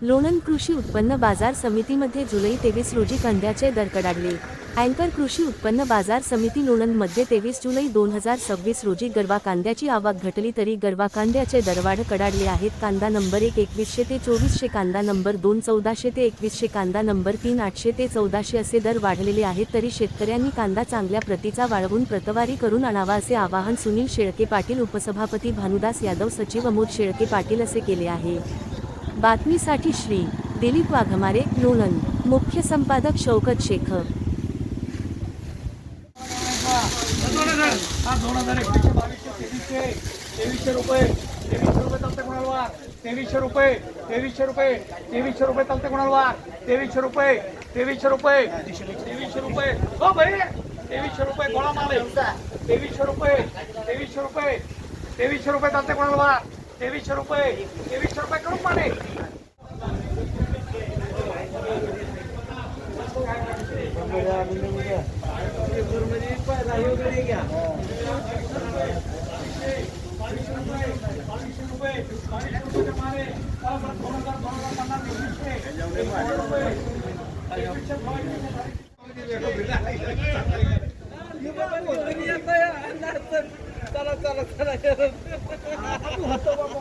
लोणंद कृषी उत्पन्न बाजार समितीमध्ये जुलै 23 रोजी कांद्याचे दर कडाडले. अँकर कृषी उत्पन्न बाजार समिती लोणंदमध्ये 23 जुलै 2026 रोजी गरवा कांद्याची आवक घटली तरी गरवा कांद्याचे दरवाढ कडाडले आहेत. कांदा नंबर 1 2100 ते 2400, कांदा नंबर 2 1400 ते 2100, कांदा नंबर 3 800 ते 1400 असे दर वाढलेले आहेत. तरी शेतकऱ्यांनी कांदा चांगल्या प्रतीचा वाळवून प्रतवारी करून आणावा असे आवाहन सुनील शेळके पाटील, उपसभापती भानुदास यादव, सचिव अमोद शेळके पाटील असे केले आहे. बातमीसाठी श्री दिलीप वाघमारे, लोणंद. मुख्य संपादक शौकत शेख. तेवीसशे रुपये चालते कोणाला वार, तेवीसशे रुपये चालते कोणाला वार, तेवीसशे रुपये हो भाई, 2300 रुपये गोळा माल आहे. 2300 रुपये चालते कोणाला वार, 2300 रुपये करून माने.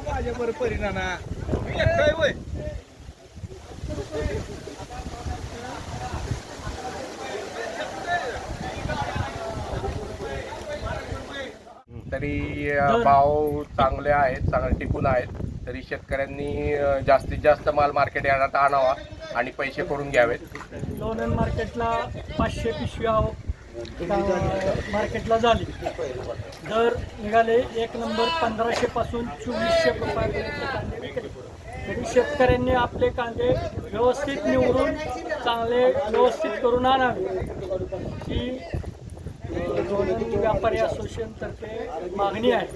माझ्या बरं परिणाम तरी भाव चांगले आहेत, चांगले टिकून आहेत. तरी शेतकऱ्यांनी जास्तीत जास्त माल मार्केट यार्डात आणावा आणि पैसे करून घ्यावेत. लोणंद मार्केटला 500 पिशव्या मार्केटला झाली. दर निघाले 1 नंबर 1500 पासून 2400 रुपयापर्यंत कांदे विकले. तरी शेतकऱ्यांनी आपले कांदे व्यवस्थित निवडून चांगले व्यवस्थित करून आणावे ही लोणंद व्यापारी असोसिएशनतर्फे मागणी आहे.